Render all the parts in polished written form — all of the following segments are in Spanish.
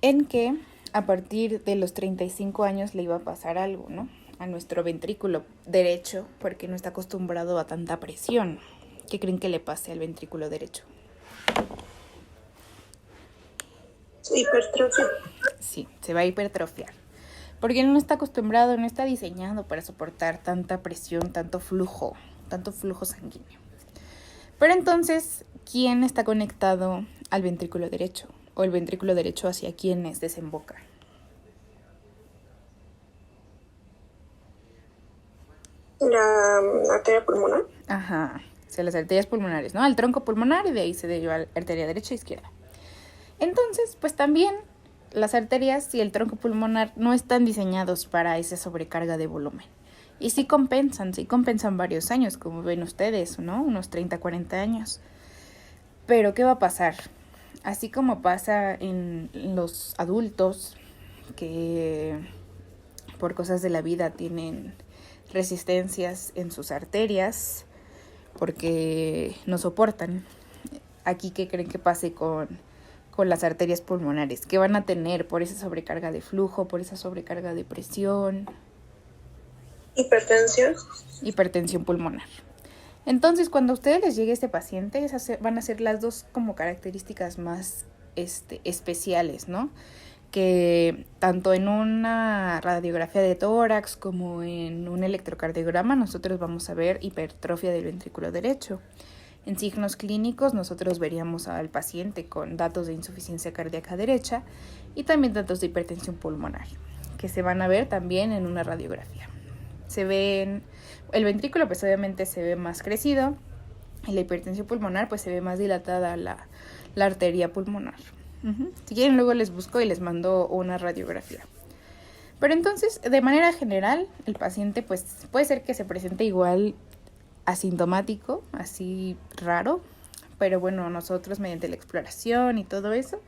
en que a partir de los 35 años le iba a pasar algo, ¿no? A nuestro ventrículo derecho, porque no está acostumbrado a tanta presión. ¿Qué creen que le pase al ventrículo derecho? Hipertrofia. Sí, se va a hipertrofiar. Porque no está acostumbrado, no está diseñado para soportar tanta presión, tanto flujo sanguíneo. Pero entonces, ¿quién está conectado al ventrículo derecho? O el ventrículo derecho hacia quiénes desemboca. La arteria pulmonar. Ajá, o sea, las arterias pulmonares, ¿no? El tronco pulmonar y de ahí se deriva la arteria derecha e izquierda. Entonces, pues también las arterias y el tronco pulmonar no están diseñados para esa sobrecarga de volumen. Y sí compensan varios años, como ven ustedes, ¿no? Unos 30, 40 años. Pero, ¿qué va a pasar? Así como pasa en los adultos que por cosas de la vida tienen resistencias en sus arterias porque no soportan. Aquí, ¿qué creen que pase con las arterias pulmonares? ¿Qué van a tener por esa sobrecarga de flujo, por esa sobrecarga de presión? Hipertensión pulmonar. Entonces, cuando a ustedes les llegue este paciente, esas van a ser las dos como características más especiales, ¿no? Que tanto en una radiografía de tórax como en un electrocardiograma nosotros vamos a ver hipertrofia del ventrículo derecho. En signos clínicos nosotros veríamos al paciente con datos de insuficiencia cardíaca derecha y también datos de hipertensión pulmonar, que se van a ver también en una radiografía. El ventrículo pues obviamente se ve más crecido y la hipertensión pulmonar pues se ve más dilatada la arteria pulmonar. Si quieren luego les busco y les mando una radiografía. Pero entonces, de manera general, el paciente pues puede ser que se presente igual asintomático, así raro, pero bueno, nosotros mediante la exploración y todo eso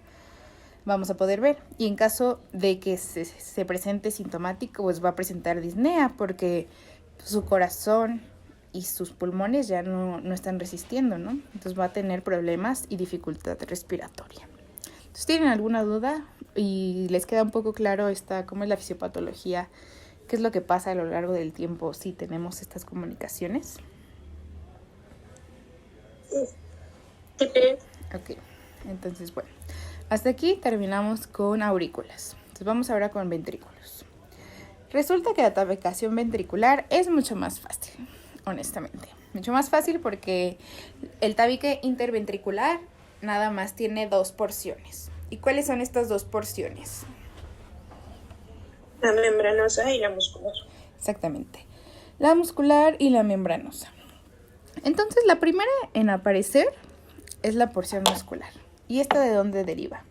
vamos a poder ver. Y en caso de que se presente sintomático, pues va a presentar disnea porque su corazón y sus pulmones ya no están resistiendo, ¿no? Entonces va a tener problemas y dificultad respiratoria. Entonces, ¿tienen alguna duda? Y les queda un poco claro cómo es la fisiopatología, qué es lo que pasa a lo largo del tiempo si tenemos estas comunicaciones. Sí. Ok, entonces bueno, hasta aquí terminamos con aurículas. Entonces vamos ahora con ventrículos. Resulta que la tabicación ventricular es mucho más fácil, honestamente. Mucho más fácil porque el tabique interventricular nada más tiene 2 porciones. ¿Y cuáles son estas 2 porciones? La membranosa y la muscular. Exactamente, la muscular y la membranosa. Entonces la primera en aparecer es la porción muscular. ¿Y esta de dónde deriva?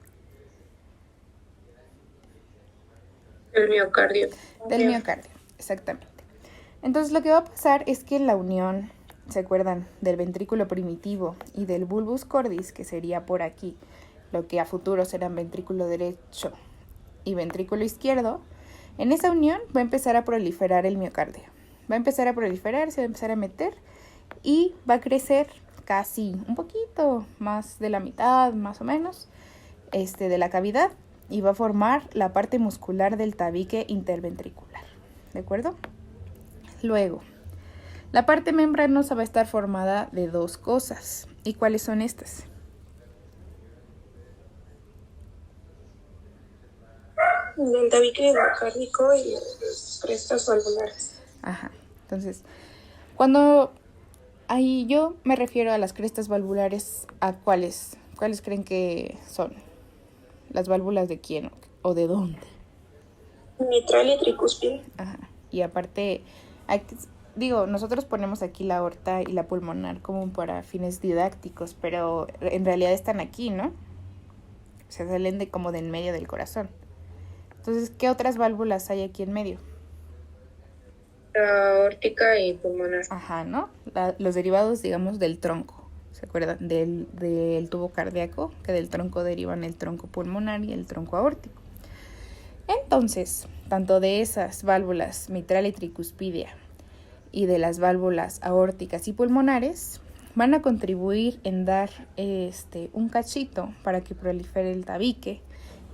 El miocardio. Del miocardio, exactamente. Entonces lo que va a pasar es que la unión, ¿se acuerdan? Del ventrículo primitivo y del bulbus cordis, que sería por aquí, lo que a futuro serán ventrículo derecho y ventrículo izquierdo, en esa unión va a empezar a proliferar el miocardio. Va a empezar a proliferar, se va a empezar a meter y va a crecer casi un poquito más de la mitad, más o menos, de la cavidad, y va a formar la parte muscular del tabique interventricular. ¿De acuerdo? Luego, la parte membranosa va a estar formada de 2 cosas. ¿Y cuáles son estas? El tabique endocárdico y las crestas valvulares. Ajá. Entonces, cuando ahí yo me refiero a las crestas valvulares, ¿a cuáles creen que son? ¿Las válvulas de quién o de dónde? Mitral y tricúspide. Ajá. Y aparte, nosotros ponemos aquí la aorta y la pulmonar como para fines didácticos, pero en realidad están aquí, ¿no? O sea, salen como de en medio del corazón. Entonces, ¿qué otras válvulas hay aquí en medio? La aórtica y pulmonar. Ajá, ¿no? Los derivados, digamos, del tronco. ¿Se acuerdan? Del tubo cardíaco, que del tronco derivan el tronco pulmonar y el tronco aórtico. Entonces, tanto de esas válvulas mitral y tricuspidia y de las válvulas aórticas y pulmonares van a contribuir en dar un cachito para que prolifere el tabique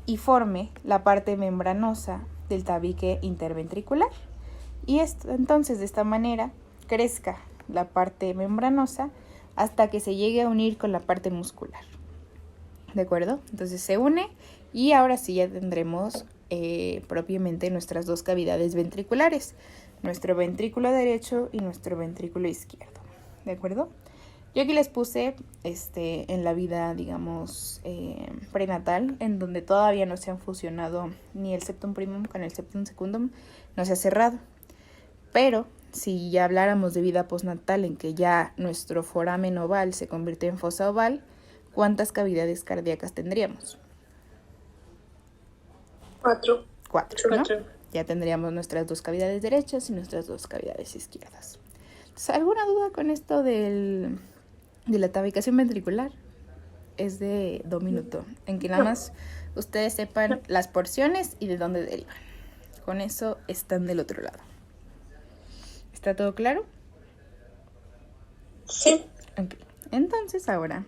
y forme la parte membranosa del tabique interventricular. Y entonces de esta manera crezca la parte membranosa hasta que se llegue a unir con la parte muscular. ¿De acuerdo? Entonces se une y ahora sí ya tendremos propiamente nuestras dos cavidades ventriculares, nuestro ventrículo derecho y nuestro ventrículo izquierdo. ¿De acuerdo? Yo aquí les puse en la vida, digamos, prenatal, en donde todavía no se han fusionado ni el septum primum con el septum secundum, no se ha cerrado. Pero si ya habláramos de vida postnatal en que ya nuestro foramen oval se convirtió en fosa oval, ¿cuántas cavidades cardíacas tendríamos? 4. 4, ¿no? Ya tendríamos nuestras dos cavidades derechas y nuestras dos cavidades izquierdas. Entonces, ¿alguna duda con esto de la tabicación ventricular? Es de 2 minutos, en que nada más ustedes sepan las porciones y de dónde derivan. Con eso están del otro lado. ¿Está todo claro? Sí. Ok. Entonces ahora,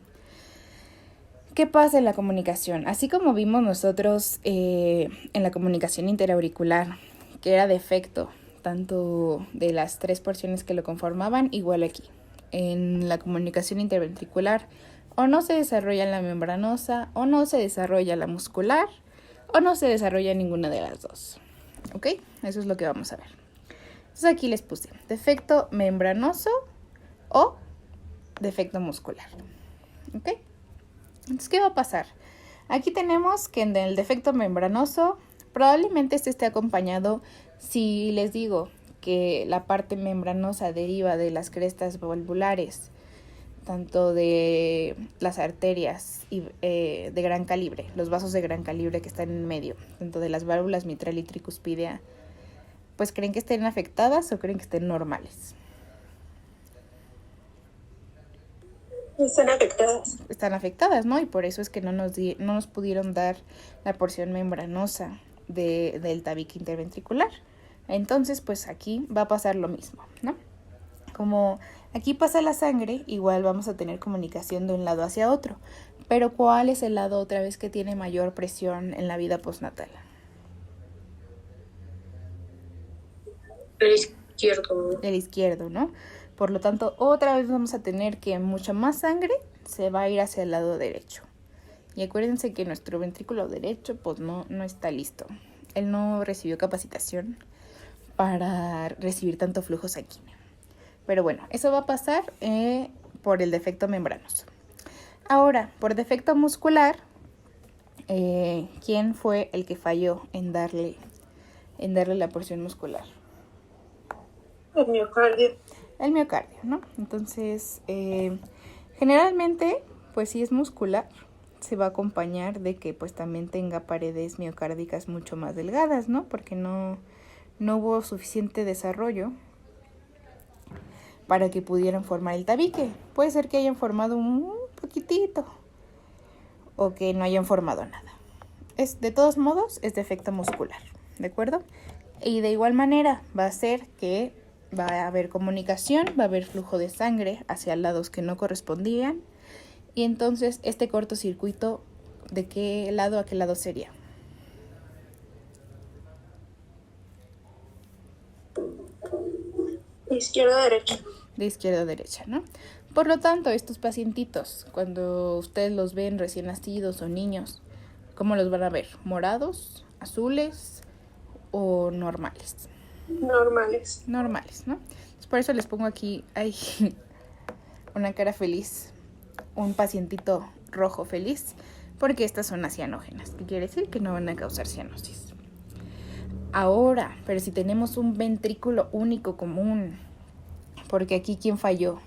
¿qué pasa en la comunicación? Así como vimos nosotros en la comunicación interauricular, que era defecto tanto de las 3 porciones que lo conformaban, igual aquí. En la comunicación interventricular, o no se desarrolla la membranosa, o no se desarrolla la muscular, o no se desarrolla ninguna de las dos. ¿Ok? Eso es lo que vamos a ver. Entonces aquí les puse defecto membranoso o defecto muscular. ¿Ok? Entonces, ¿qué va a pasar? Aquí tenemos que en el defecto membranoso probablemente este esté acompañado, si les digo que la parte membranosa deriva de las crestas valvulares, tanto de las arterias y, de gran calibre, los vasos de gran calibre que están en medio, tanto de las válvulas mitral y tricuspidea, pues ¿creen que estén afectadas o creen que estén normales? Están afectadas. Están afectadas, ¿no? Y por eso es que no nos pudieron dar la porción membranosa del tabique interventricular. Entonces, pues aquí va a pasar lo mismo, ¿no? Como aquí pasa la sangre, igual vamos a tener comunicación de un lado hacia otro. Pero ¿cuál es el lado otra vez que tiene mayor presión en la vida postnatal? El izquierdo. El izquierdo, ¿no? Por lo tanto, otra vez vamos a tener que mucha más sangre se va a ir hacia el lado derecho. Y acuérdense que nuestro ventrículo derecho pues no está listo. Él no recibió capacitación para recibir tanto flujo sanguíneo. Pero bueno, eso va a pasar por el defecto membranoso. Ahora, por defecto muscular, ¿quién fue el que falló en darle la porción muscular? El miocardio. El miocardio, ¿no? Entonces, generalmente, pues si es muscular, se va a acompañar de que pues también tenga paredes miocárdicas mucho más delgadas, ¿no? Porque no hubo suficiente desarrollo para que pudieran formar el tabique. Puede ser que hayan formado un poquitito o que no hayan formado nada. De todos modos, es defecto muscular, ¿de acuerdo? Y de igual manera va a ser que va a haber comunicación, va a haber flujo de sangre hacia lados que no correspondían. Y entonces, este cortocircuito, ¿de qué lado a qué lado sería? De izquierda a derecha. De izquierda a derecha, ¿no? Por lo tanto, estos pacientitos, cuando ustedes los ven recién nacidos o niños, ¿cómo los van a ver? ¿Morados, azules o normales? Normales. Normales, ¿no? Entonces, por eso les pongo aquí una cara feliz, un pacientito rojo feliz, porque estas son cianógenas, que quiere decir que no van a causar cianosis. Ahora, pero si tenemos un ventrículo único común, porque aquí ¿quién falló?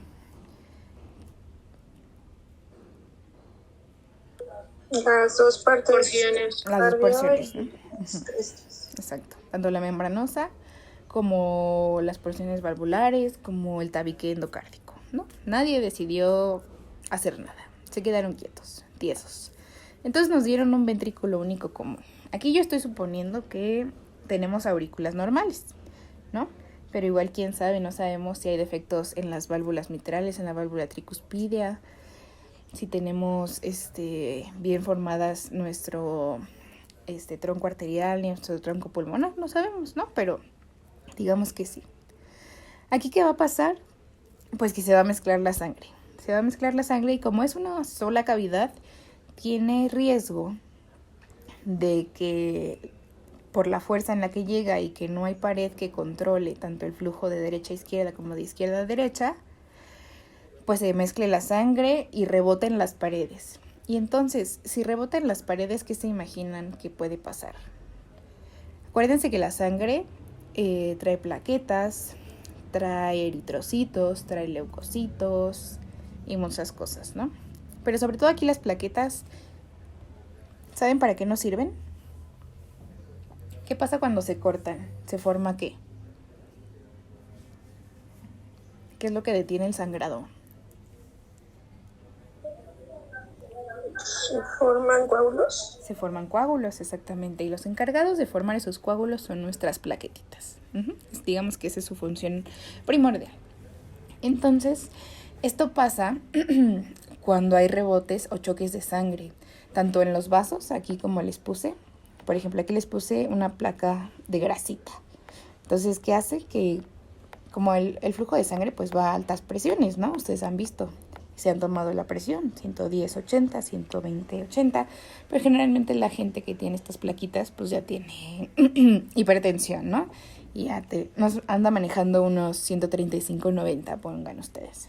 Las dos porciones. Las dos porciones, ¿no? Crestas. Exacto. Tanto la membranosa como las porciones valvulares, como el tabique endocárdico, ¿no? Nadie decidió hacer nada. Se quedaron quietos, tiesos. Entonces nos dieron un ventrículo único común. Aquí yo estoy suponiendo que tenemos aurículas normales, ¿no? Pero igual, quién sabe, no sabemos si hay defectos en las válvulas mitrales, en la válvula tricuspidea, si tenemos bien formadas tronco arterial ni nuestro tronco pulmonar, no sabemos, ¿no? Pero digamos que sí. ¿Aquí qué va a pasar? Pues que se va a mezclar la sangre. Se va a mezclar la sangre y como es una sola cavidad, tiene riesgo de que por la fuerza en la que llega y que no hay pared que controle tanto el flujo de derecha a izquierda como de izquierda a derecha, pues se mezcle la sangre y rebota en las paredes. Y entonces, si rebota en las paredes, ¿qué se imaginan que puede pasar? Acuérdense que la sangre trae plaquetas, trae eritrocitos, trae leucocitos y muchas cosas, ¿no? Pero sobre todo aquí las plaquetas, ¿saben para qué nos sirven? ¿Qué pasa cuando se cortan? ¿Se forma qué? ¿Qué es lo que detiene el sangrado? ¿Se forman coágulos? Se forman coágulos, exactamente. Y los encargados de formar esos coágulos son nuestras plaquetitas. Digamos que esa es su función primordial. Entonces, esto pasa cuando hay rebotes o choques de sangre, tanto en los vasos, aquí como les puse. Por ejemplo, aquí les puse una placa de grasita. Entonces, ¿qué hace? Que como el flujo de sangre pues va a altas presiones, ¿no? Ustedes han visto, se han tomado la presión, 110/80, 120/80, pero generalmente la gente que tiene estas plaquitas pues ya tiene hipertensión, ¿no? Y ya nos anda manejando unos 135/90, pongan ustedes.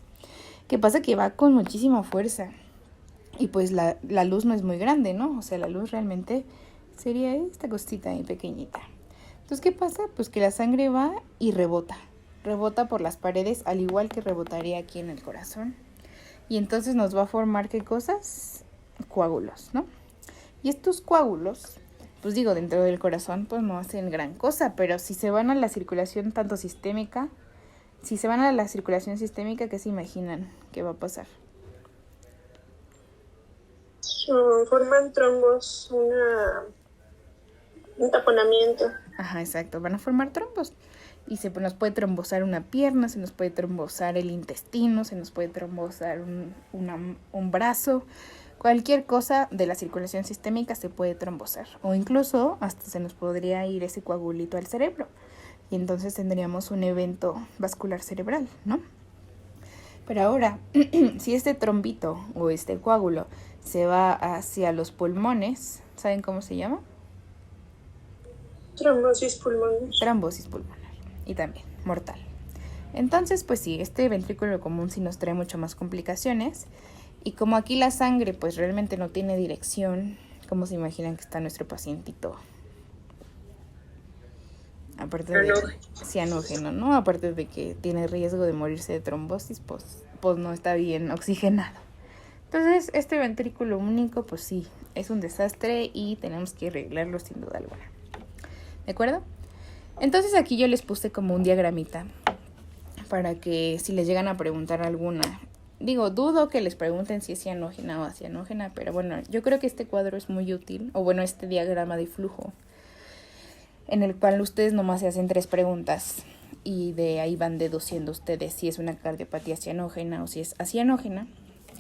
¿Qué pasa? Que va con muchísima fuerza y pues la luz no es muy grande, ¿no? O sea, la luz realmente sería esta cosita ahí pequeñita. Entonces, ¿qué pasa? Pues que la sangre va y rebota por las paredes, al igual que rebotaría aquí en el corazón. Y entonces nos va a formar, ¿qué cosas? Coágulos, ¿no? Y estos coágulos, pues digo, dentro del corazón, pues no hacen gran cosa, pero si se van a la circulación tanto sistémica, ¿qué se imaginan que va a pasar? Forman trombos, un taponamiento. Ajá, exacto, van a formar trombos. Y nos puede trombosar una pierna, se nos puede trombosar el intestino, se nos puede trombosar un brazo. Cualquier cosa de la circulación sistémica se puede trombosar. O incluso hasta se nos podría ir ese coagulito al cerebro. Y entonces tendríamos un evento vascular cerebral, ¿no? Pero ahora, si este trombito o este coágulo se va hacia los pulmones, ¿saben cómo se llama? Trombosis pulmonar. Trombosis pulmonar. Y también mortal. Entonces, pues sí, este ventrículo común sí nos trae mucho más complicaciones. Y como aquí la sangre pues realmente no tiene dirección, ¿cómo se imaginan que está nuestro pacientito? Aparte de cianógeno, ¿no? Aparte de que tiene riesgo de morirse de trombosis, pues no está bien oxigenado. Entonces, este ventrículo único, pues sí, es un desastre y tenemos que arreglarlo sin duda alguna. ¿De acuerdo? Entonces aquí yo les puse como un diagramita para que si les llegan a preguntar alguna, dudo que les pregunten si es cianógena o acianógena, pero bueno, yo creo que este cuadro es muy útil, o bueno, este diagrama de flujo, en el cual ustedes nomás se hacen 3 preguntas y de ahí van deduciendo ustedes si es una cardiopatía cianógena o si es acianógena.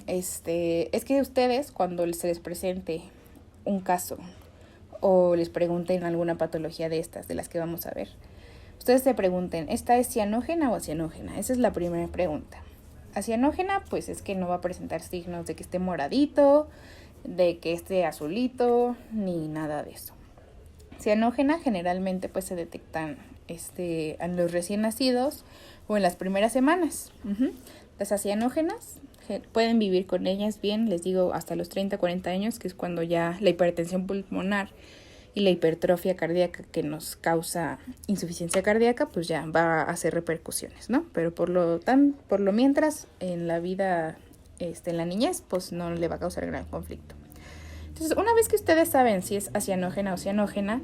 Es que ustedes cuando se les presente un caso o les pregunten alguna patología de estas, de las que vamos a ver, ustedes se pregunten, ¿esta es cianógena o acianógena? Esa es la primera pregunta. Acianógena, pues es que no va a presentar signos de que esté moradito, de que esté azulito, ni nada de eso. Cianógena generalmente pues se detectan en los recién nacidos o en las primeras semanas. Las acianógenas pueden vivir con ellas bien, les digo, hasta los 30-40 años, que es cuando ya la hipertensión pulmonar y la hipertrofia cardíaca que nos causa insuficiencia cardíaca, pues ya va a hacer repercusiones, ¿no? Pero por lo mientras, en la vida, en la niñez, pues no le va a causar gran conflicto. Entonces, una vez que ustedes saben si es acianógena o cianógena,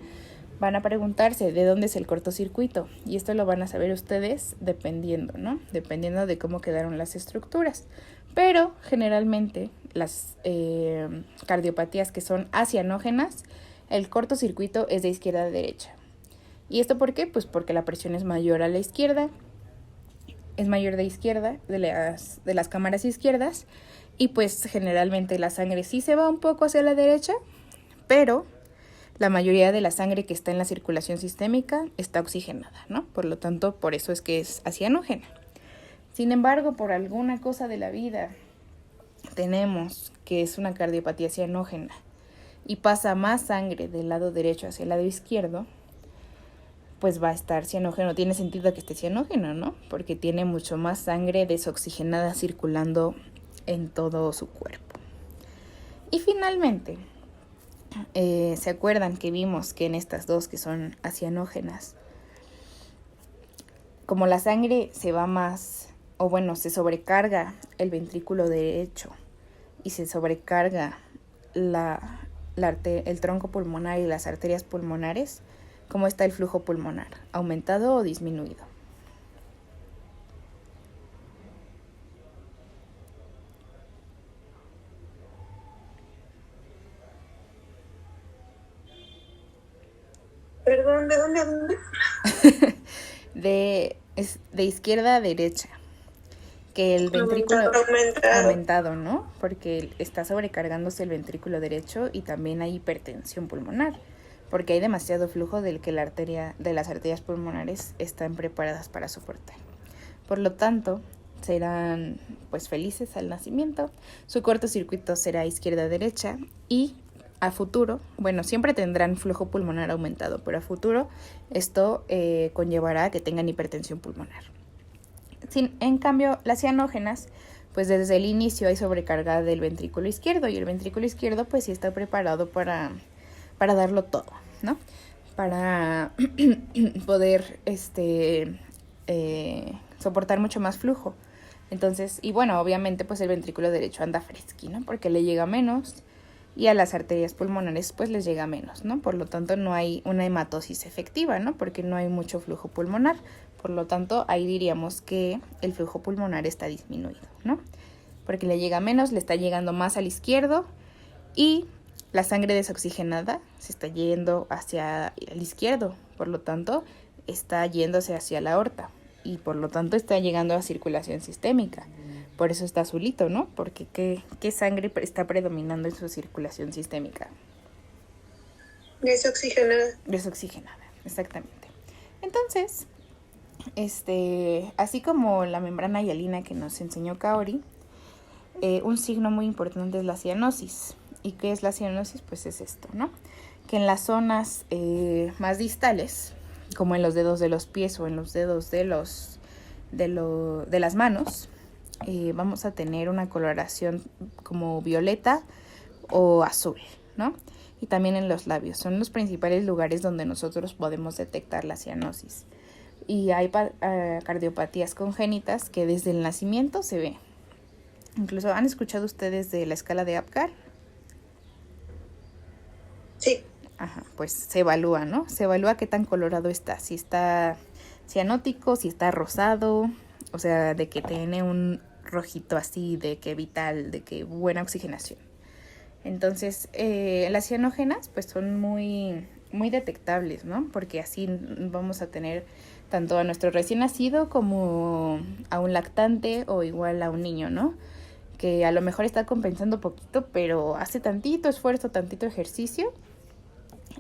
van a preguntarse de dónde es el cortocircuito. Y esto lo van a saber ustedes dependiendo, ¿no? Dependiendo de cómo quedaron las estructuras. Pero generalmente las cardiopatías que son acianógenas, el cortocircuito es de izquierda a derecha. ¿Y esto por qué? Pues porque la presión es mayor a la izquierda, es mayor de izquierda, de las cámaras izquierdas, y pues generalmente la sangre sí se va un poco hacia la derecha, pero la mayoría de la sangre que está en la circulación sistémica está oxigenada, ¿no? Por lo tanto, por eso es que es cianógena. Sin embargo, por alguna cosa de la vida tenemos que es una cardiopatía cianógena y pasa más sangre del lado derecho hacia el lado izquierdo, pues va a estar cianógeno. Tiene sentido que esté cianógeno, ¿no? Porque tiene mucho más sangre desoxigenada circulando en todo su cuerpo. Y finalmente, ¿se acuerdan que vimos que en estas dos que son acianógenas, como la sangre se va más, o bueno, se sobrecarga el ventrículo derecho y se sobrecarga el tronco pulmonar y las arterias pulmonares? ¿Cómo está el flujo pulmonar? ¿Aumentado o disminuido? Perdón, ¿de dónde a dónde? De izquierda a derecha. Que el ventrículo aumentado, ¿no? Porque está sobrecargándose el ventrículo derecho y también hay hipertensión pulmonar, porque hay demasiado flujo del que de las arterias pulmonares están preparadas para soportar. Por lo tanto, serán pues felices al nacimiento. Su cortocircuito será izquierda-derecha y a futuro, bueno, siempre tendrán flujo pulmonar aumentado, pero a futuro esto conllevará a que tengan hipertensión pulmonar. En cambio, las cianógenas, pues desde el inicio hay sobrecarga del ventrículo izquierdo y el ventrículo izquierdo pues sí está preparado para darlo todo, ¿no? Para poder soportar mucho más flujo. Entonces, y bueno, obviamente pues el ventrículo derecho anda fresqui, ¿no? Porque le llega menos y a las arterias pulmonares pues les llega menos, ¿no? Por lo tanto no hay una hematosis efectiva, ¿no? Porque no hay mucho flujo pulmonar. Por lo tanto, ahí diríamos que el flujo pulmonar está disminuido, ¿no? Porque le llega menos, le está llegando más al izquierdo y la sangre desoxigenada se está yendo hacia el izquierdo. Por lo tanto, está yéndose hacia la aorta y por lo tanto está llegando a circulación sistémica. Por eso está azulito, ¿no? Porque ¿qué sangre está predominando en su circulación sistémica? Desoxigenada. Desoxigenada, exactamente. Entonces, así como la membrana hialina que nos enseñó Kaori, un signo muy importante es la cianosis. ¿Y qué es la cianosis? Pues es esto, ¿no? Que en las zonas más distales, como en los dedos de los pies o en los dedos de las manos, vamos a tener una coloración como violeta o azul, ¿no? Y también en los labios. Son los principales lugares donde nosotros podemos detectar la cianosis. Y hay cardiopatías congénitas que desde el nacimiento se ve. Incluso, ¿han escuchado ustedes de la escala de Apgar? Sí. Ajá, pues se evalúa, ¿no? Se evalúa qué tan colorado está. Si está cianótico, si está rosado, o sea, de que tiene un rojito así, de que vital, de que buena oxigenación. Entonces, las cianógenas pues son muy, muy detectables, ¿no? Porque así vamos a tener tanto a nuestro recién nacido como a un lactante o igual a un niño, ¿no? Que a lo mejor está compensando poquito, pero hace tantito esfuerzo, tantito ejercicio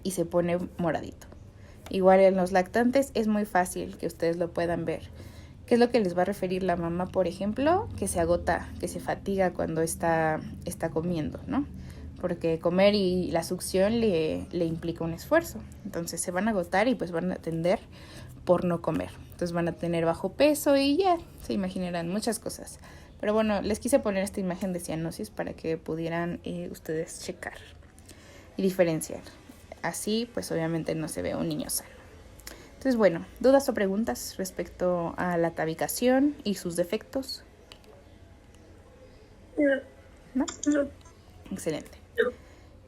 y se pone moradito. Igual en los lactantes es muy fácil que ustedes lo puedan ver. ¿Qué es lo que les va a referir la mamá, por ejemplo? Que se agota, que se fatiga cuando está comiendo, ¿no? Porque comer y la succión le implica un esfuerzo. Entonces se van a agotar y pues van a tender por no comer. Entonces van a tener bajo peso y ya se imaginarán muchas cosas. Pero bueno, les quise poner esta imagen de cianosis para que pudieran ustedes checar y diferenciar. Así pues obviamente no se ve un niño sano. Entonces bueno, ¿dudas o preguntas respecto a la tabicación y sus defectos? No. ¿No? Excelente.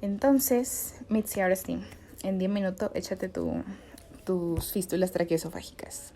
Entonces, Mitzi, ahora sí, en 10 minutos échate tus fístulas traqueoesofágicas.